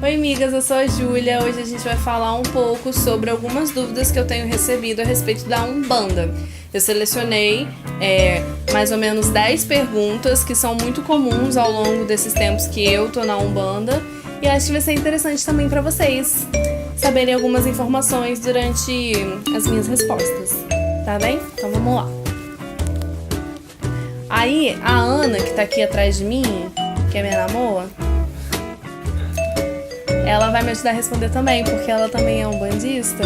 Oi, amigas, eu sou a Júlia. Hoje a gente vai falar um pouco sobre algumas dúvidas que eu tenho recebido a respeito da Umbanda. Eu selecionei mais ou menos 10 perguntas que são muito comuns ao longo desses tempos que eu tô na Umbanda e acho que vai ser interessante também para vocês saberem algumas informações durante as minhas respostas, tá bem? Então vamos lá. Aí, a Ana, que tá aqui atrás de mim, que é minha namoa, ela vai me ajudar a responder também, porque ela também é umbandista.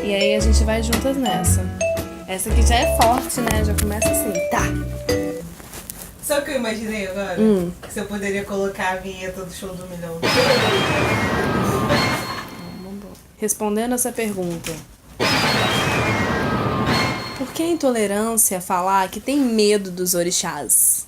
E aí a gente vai juntas nessa. Essa aqui já é forte, né? Já começa assim, tá. Sabe o que eu imaginei agora? Que você poderia colocar a vinheta do Show do Milhão. Respondendo essa pergunta. Por que a intolerância falar que tem medo dos orixás?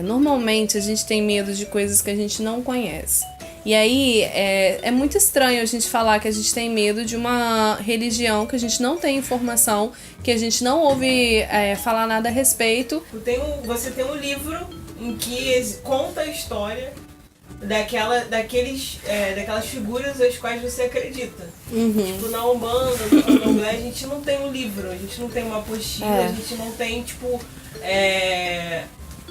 Normalmente a gente tem medo de coisas que a gente não conhece. E aí é muito estranho a gente falar que a gente tem medo de uma religião que a gente não tem informação, que a gente não ouve falar nada a respeito. Você tem um livro em que conta a história daquelas figuras às quais você acredita. Tipo, na Umbanda, no Candomblé, a gente não tem um livro, a gente não tem uma apostila, a gente não tem,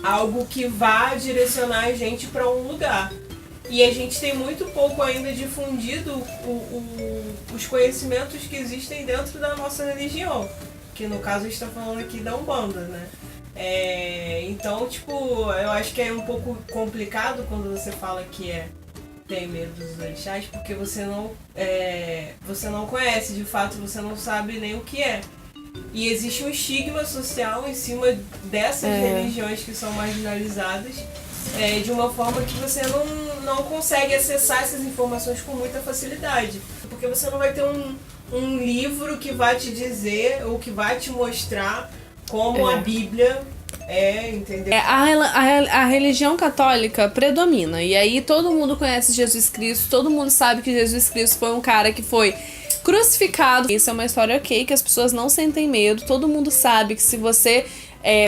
algo que vá direcionar a gente para um lugar. E a gente tem muito pouco ainda difundido os conhecimentos que existem dentro da nossa religião. Que no caso a gente está falando aqui da Umbanda, né? Então, eu acho que é um pouco complicado quando você fala que tem medo dos orixás, porque você não conhece, de fato, você não sabe nem o que é. E existe um estigma social em cima dessas religiões que são marginalizadas, de uma forma que você não consegue acessar essas informações com muita facilidade. Porque você não vai ter um livro que vai te dizer ou que vai te mostrar como a Bíblia entendeu? A religião católica predomina. E aí todo mundo conhece Jesus Cristo, todo mundo sabe que Jesus Cristo foi um cara que foi crucificado. Isso é uma história que as pessoas não sentem medo. Todo mundo sabe que se você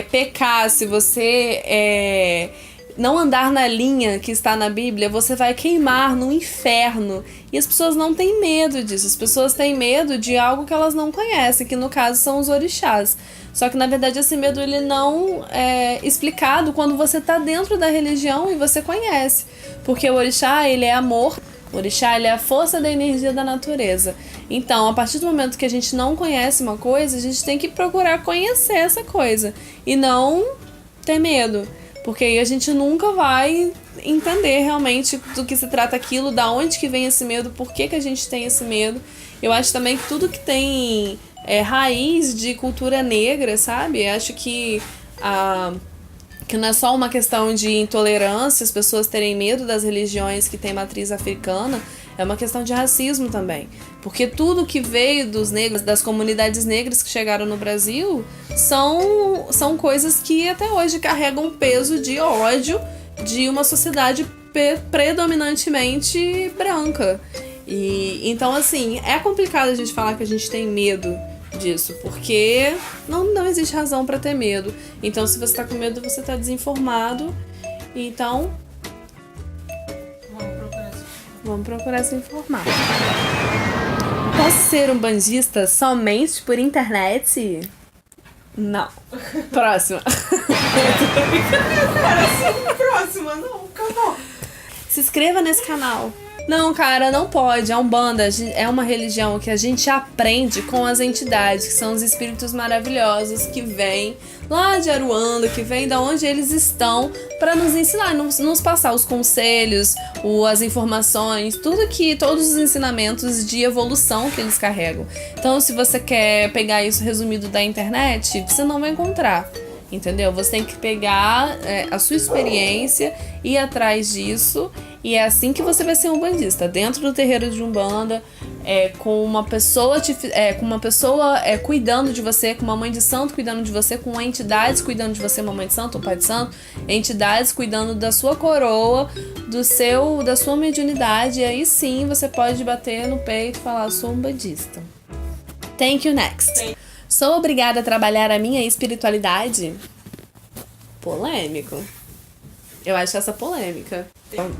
pecar, se você não andar na linha que está na Bíblia, você vai queimar no inferno. E as pessoas não têm medo disso. As pessoas têm medo de algo que elas não conhecem, que no caso são os orixás. Só que na verdade esse medo ele não é explicado quando você está dentro da religião e você conhece. Porque o orixá ele é amor, o orixá ele é a força da energia da natureza. Então, a partir do momento que a gente não conhece uma coisa, a gente tem que procurar conhecer essa coisa e não ter medo. Porque aí a gente nunca vai entender realmente do que se trata aquilo, da onde que vem esse medo, por que a gente tem esse medo. Eu acho também que tudo que tem raiz de cultura negra, sabe? Eu acho que não é só uma questão de intolerância, as pessoas terem medo das religiões que têm matriz africana, é uma questão de racismo também. Porque tudo que veio dos negros, das comunidades negras que chegaram no Brasil, são coisas que até hoje carregam um peso de ódio de uma sociedade predominantemente branca. E então, assim, é complicado a gente falar que a gente tem medo disso, porque não existe razão pra ter medo. Então, se você tá com medo, você tá desinformado. Então, vamos procurar se informar. Posso ser um bandista somente por internet? Não. Próxima. Próxima, não, acabou. Se inscreva nesse canal. Não, cara, não pode. A Umbanda é uma religião que a gente aprende com as entidades, que são os espíritos maravilhosos que vêm lá de Aruanda, que vêm da onde eles estão, para nos ensinar, nos passar os conselhos, as informações, todos os ensinamentos de evolução que eles carregam. Então, se você quer pegar isso resumido da internet, você não vai encontrar. Entendeu? Você tem que pegar a sua experiência, ir atrás disso, e é assim que você vai ser um bandista. Dentro do terreiro de Umbanda, com uma pessoa cuidando de você, com uma mãe de santo cuidando de você, com entidades cuidando de você, uma mãe de santo, um pai de santo, entidades cuidando da sua coroa, da sua mediunidade, e aí sim você pode bater no peito e falar: sou um bandista. Thank you, next. Sou obrigada a trabalhar a minha espiritualidade? Polêmico. Eu acho essa polêmica.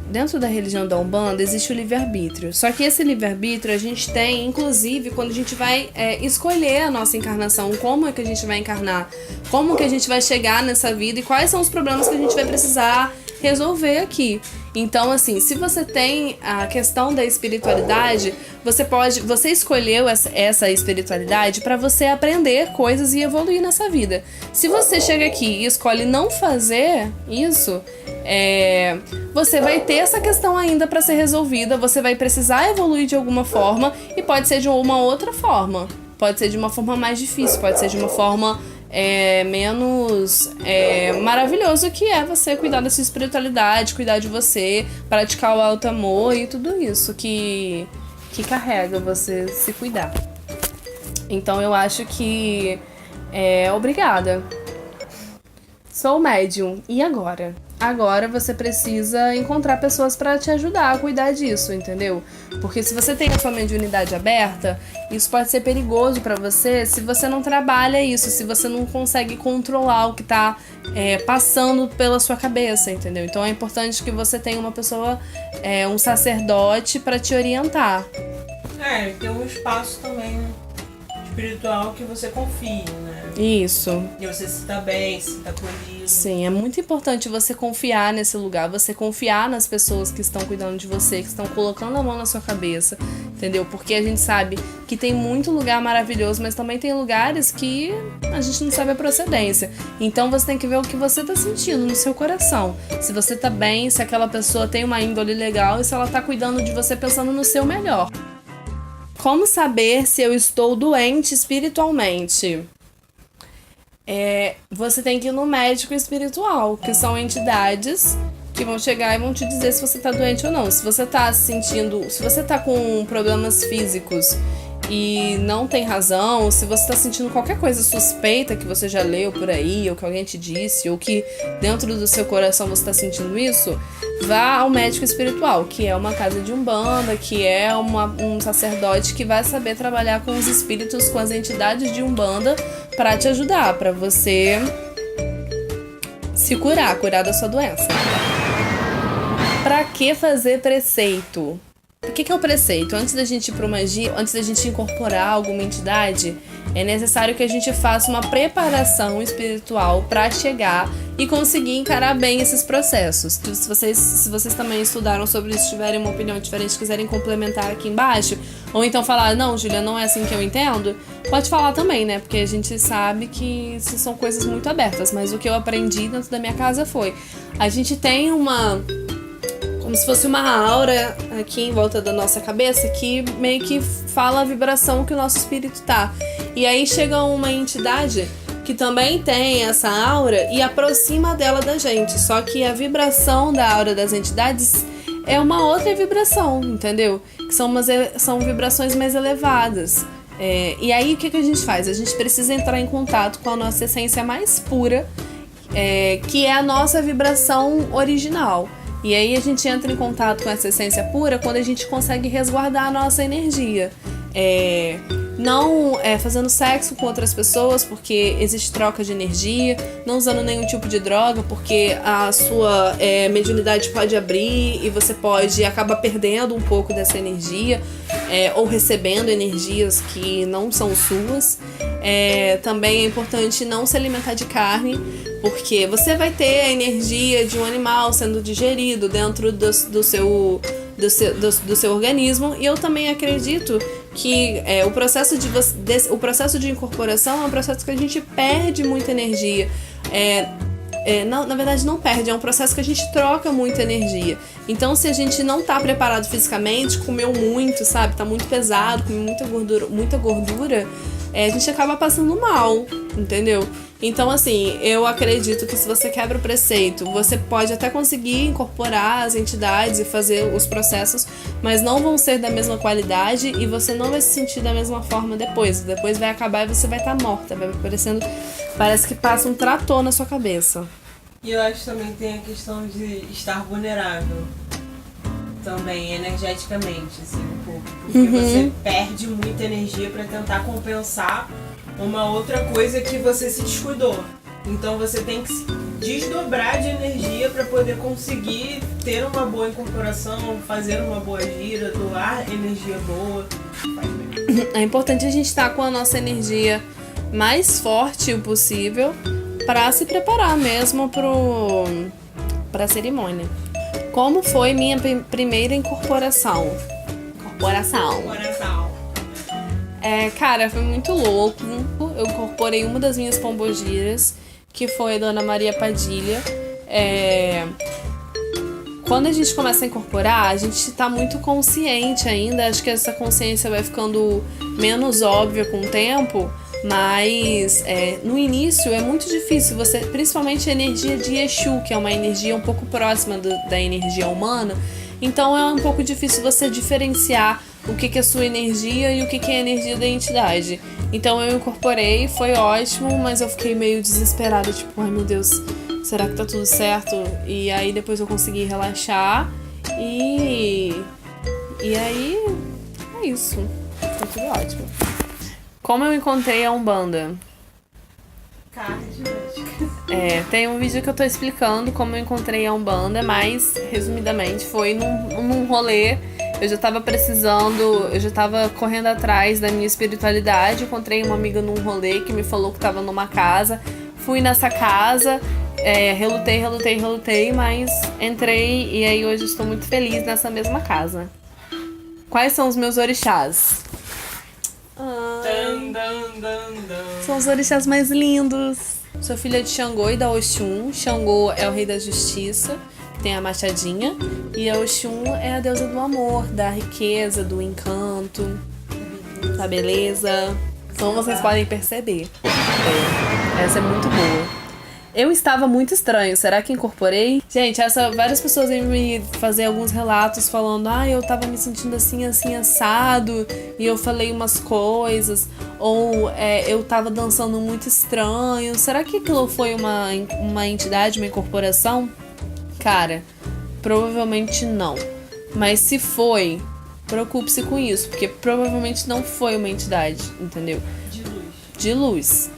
Dentro da religião da Umbanda existe o livre-arbítrio. Só que esse livre-arbítrio a gente tem, inclusive, quando a gente vai escolher a nossa encarnação, como é que a gente vai encarnar, como que a gente vai chegar nessa vida e quais são os problemas que a gente vai precisar resolver aqui. Então, assim, se você tem a questão da espiritualidade, você escolheu essa espiritualidade para você aprender coisas e evoluir nessa vida. Se você chega aqui e escolhe não fazer isso, você vai ter essa questão ainda para ser resolvida, você vai precisar evoluir de alguma forma e pode ser de uma outra forma. Pode ser de uma forma mais difícil, pode ser de uma forma menos maravilhoso, que é você cuidar da sua espiritualidade, cuidar de você, praticar o alto amor e tudo isso que carrega você se cuidar. Então eu acho que obrigada. Sou médium. E agora? Agora você precisa encontrar pessoas para te ajudar a cuidar disso, entendeu? Porque se você tem a sua mediunidade aberta, isso pode ser perigoso para você se você não trabalha isso, se você não consegue controlar o que tá passando pela sua cabeça, entendeu? Então é importante que você tenha uma pessoa, um sacerdote para te orientar. Tem um espaço também espiritual que você confie, né? Isso. E você se tá bem, se tá acolhido. Sim, é muito importante você confiar nesse lugar, você confiar nas pessoas que estão cuidando de você, que estão colocando a mão na sua cabeça, entendeu? Porque a gente sabe que tem muito lugar maravilhoso, mas também tem lugares que a gente não sabe a procedência. Então você tem que ver o que você tá sentindo no seu coração. Se você tá bem, se aquela pessoa tem uma índole legal e se ela tá cuidando de você pensando no seu melhor. Como saber se eu estou doente espiritualmente? Você tem que ir no médico espiritual, que são entidades que vão chegar e vão te dizer se você tá doente ou não. Se você tá se você tá com problemas físicos e não tem razão, se você tá sentindo qualquer coisa suspeita que você já leu por aí, ou que alguém te disse, ou que dentro do seu coração você tá sentindo isso, vá ao médico espiritual, que é uma casa de umbanda, que é um sacerdote que vai saber trabalhar com os espíritos, com as entidades de umbanda para te ajudar, para você se curar da sua doença. Pra que fazer preceito? O que é o preceito? Antes da gente ir para magia, antes da gente incorporar alguma entidade, é necessário que a gente faça uma preparação espiritual para chegar e conseguir encarar bem esses processos. Se vocês também estudaram sobre isso, tiverem uma opinião diferente, quiserem complementar aqui embaixo, ou então falar, não, Júlia, não é assim que eu entendo, pode falar também, né? Porque a gente sabe que isso são coisas muito abertas, mas o que eu aprendi dentro da minha casa foi, a gente tem como se fosse uma aura aqui em volta da nossa cabeça que meio que fala a vibração que o nosso espírito tá. E aí chega uma entidade que também tem essa aura e aproxima dela da gente. Só que a vibração da aura das entidades é uma outra vibração, entendeu? Que são vibrações mais elevadas. E aí o que a gente faz? A gente precisa entrar em contato com a nossa essência mais pura, que é a nossa vibração original. E aí a gente entra em contato com essa essência pura quando a gente consegue resguardar a nossa energia. Não fazendo sexo com outras pessoas, porque existe troca de energia, não usando nenhum tipo de droga, porque a sua mediunidade pode abrir e você pode acabar perdendo um pouco dessa energia, ou recebendo energias que não são suas. Também é importante não se alimentar de carne, porque você vai ter a energia de um animal sendo digerido dentro do seu organismo. E eu também acredito que o processo de incorporação é um processo que a gente perde muita energia. Na verdade não perde, é um processo que a gente troca muita energia. Então se a gente não tá preparado fisicamente, comeu muito, sabe, tá muito pesado, comeu muita gordura, a gente acaba passando mal, entendeu? Então, assim, eu acredito que se você quebra o preceito, você pode até conseguir incorporar as entidades e fazer os processos, mas não vão ser da mesma qualidade e você não vai se sentir da mesma forma depois. Depois vai acabar e você vai estar morta, vai parecendo, parece que passa um trator na sua cabeça. E eu acho que também tem a questão de estar vulnerável. Também, energeticamente, assim, um pouco. Porque você perde muita energia para tentar compensar uma outra coisa que você se descuidou. Então você tem que desdobrar de energia para poder conseguir ter uma boa incorporação, fazer uma boa gira, doar energia boa. É importante a gente estar com a nossa energia mais forte o possível para se preparar mesmo para a cerimônia. Como foi minha primeira incorporação? Cara, foi muito louco. Eu incorporei uma das minhas pombogiras, que foi a Dona Maria Padilha. Quando a gente começa a incorporar, a gente tá muito consciente ainda. Acho que essa consciência vai ficando menos óbvia com o tempo. Mas no início é muito difícil você, principalmente a energia de Exu, que é uma energia um pouco próxima da energia humana. Então é um pouco difícil você diferenciar o que é sua energia e o que é a energia da entidade. Então eu incorporei, foi ótimo, mas eu fiquei meio desesperada, tipo, ai meu Deus, será que tá tudo certo? E aí depois eu consegui relaxar e aí é isso, tá tudo ótimo. Como eu encontrei a Umbanda? Tem um vídeo que eu tô explicando como eu encontrei a Umbanda, mas resumidamente foi num rolê. Eu já tava eu já tava correndo atrás da minha espiritualidade. Encontrei uma amiga num rolê que me falou que tava numa casa. Fui nessa casa, relutei, mas entrei e aí hoje estou muito feliz nessa mesma casa. Quais são os meus orixás? São os orixás mais lindos. Sou filha de Xangô e da Oxum. Xangô é o rei da justiça, que tem a machadinha. E a Oxum é a deusa do amor, da riqueza, do encanto, da beleza. Como vocês podem perceber. Essa é muito boa. Eu estava muito estranho, será que incorporei? Gente, várias pessoas vêm me fazer alguns relatos falando: eu tava me sentindo assim, assado, e eu falei umas coisas, ou eu tava dançando muito estranho. Será que aquilo foi uma entidade, uma incorporação? Cara, provavelmente não. Mas se foi, preocupe-se com isso, porque provavelmente não foi uma entidade, entendeu? De luz.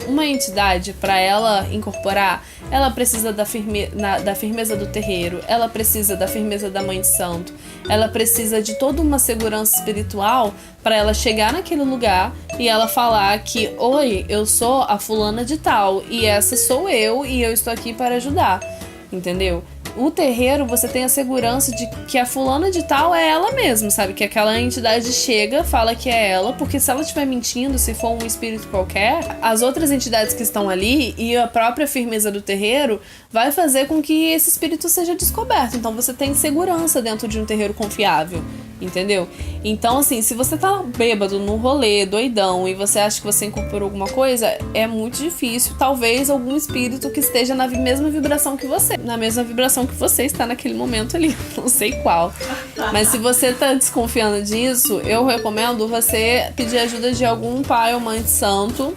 Uma entidade, para ela incorporar, ela precisa da firmeza do terreiro, ela precisa da firmeza da Mãe de Santo, ela precisa de toda uma segurança espiritual para ela chegar naquele lugar e ela falar que: oi, eu sou a fulana de tal e essa sou eu e eu estou aqui para ajudar, entendeu? O terreiro, você tem a segurança de que a fulana de tal é ela mesma, sabe? Que aquela entidade chega, fala que é ela, porque se ela estiver mentindo, se for um espírito qualquer, as outras entidades que estão ali e a própria firmeza do terreiro vai fazer com que esse espírito seja descoberto. Então você tem segurança dentro de um terreiro confiável, entendeu? Então, assim, se você tá bêbado num rolê, doidão, e você acha que você incorporou alguma coisa, é muito difícil. Talvez algum espírito que esteja na mesma vibração que você, na mesma vibração que você está naquele momento ali, não sei qual. Mas se você tá desconfiando disso, eu recomendo você pedir ajuda de algum pai ou mãe de santo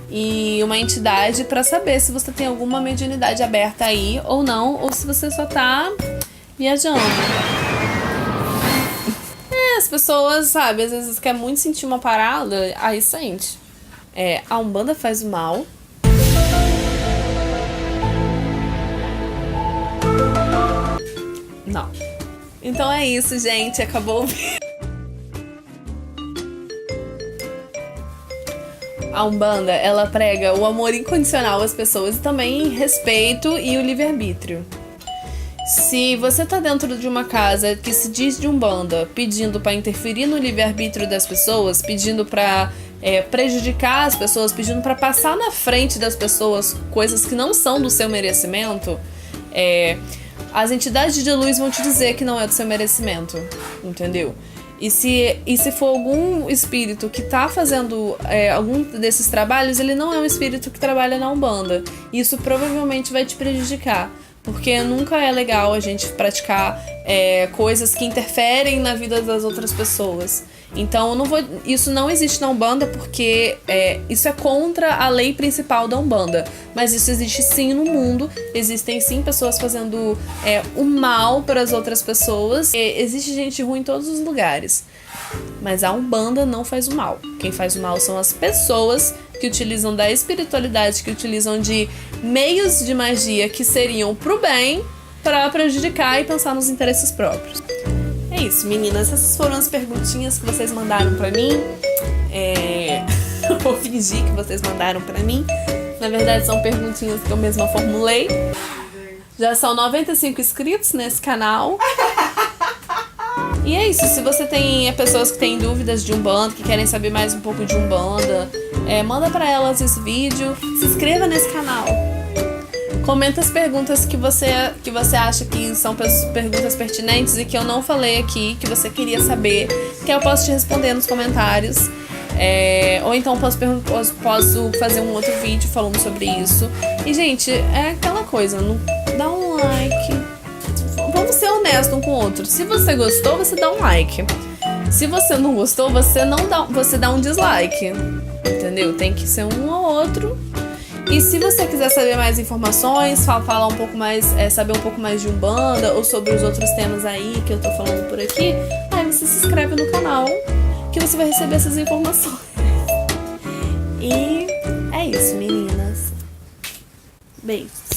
e uma entidade para saber se você tem alguma mediunidade aberta aí ou não, ou se você só tá viajando. As pessoas, sabe, às vezes quer muito sentir uma parada, aí sente. A Umbanda faz mal. Não. Então é isso, gente. Acabou o vídeo. A Umbanda, ela prega o amor incondicional às pessoas e também respeito e o livre-arbítrio. Se você tá dentro de uma casa que se diz de Umbanda, pedindo pra interferir no livre-arbítrio das pessoas, pedindo pra prejudicar as pessoas, pedindo pra passar na frente das pessoas coisas que não são do seu merecimento, as entidades de luz vão te dizer que não é do seu merecimento, entendeu? E se for algum espírito que tá fazendo algum desses trabalhos, ele não é um espírito que trabalha na Umbanda. Isso provavelmente vai te prejudicar. Porque nunca é legal a gente praticar coisas que interferem na vida das outras pessoas. Então isso não existe na Umbanda porque isso é contra a lei principal da Umbanda. Mas isso existe sim no mundo. Existem sim pessoas fazendo o mal para as outras pessoas. Existe gente ruim em todos os lugares. Mas a Umbanda não faz o mal. Quem faz o mal são as pessoas que utilizam da espiritualidade, que utilizam de meios de magia que seriam pro bem, pra prejudicar e pensar nos interesses próprios. É isso, meninas. Essas foram as perguntinhas que vocês mandaram pra mim. Eu vou fingir que vocês mandaram pra mim. Na verdade, são perguntinhas que eu mesma formulei. Já são 95 inscritos nesse canal. E é isso. Se você tem pessoas que têm dúvidas de Umbanda, que querem saber mais um pouco de Umbanda, manda pra elas esse vídeo. Se inscreva nesse canal. Comenta as perguntas que você acha que são perguntas pertinentes e que eu não falei aqui, que você queria saber, que eu posso te responder nos comentários. Ou então posso fazer um outro vídeo falando sobre isso. E, gente, é aquela coisa, dá um like. Vamos ser honestos um com o outro. Se você gostou, você dá um like. Se você não gostou, você dá um dislike. Entendeu? Tem que ser um ou outro. E se você quiser saber mais informações, falar um pouco mais, saber um pouco mais de Umbanda ou sobre os outros temas aí que eu tô falando por aqui, aí você se inscreve no canal que você vai receber essas informações. E é isso, meninas. Beijos.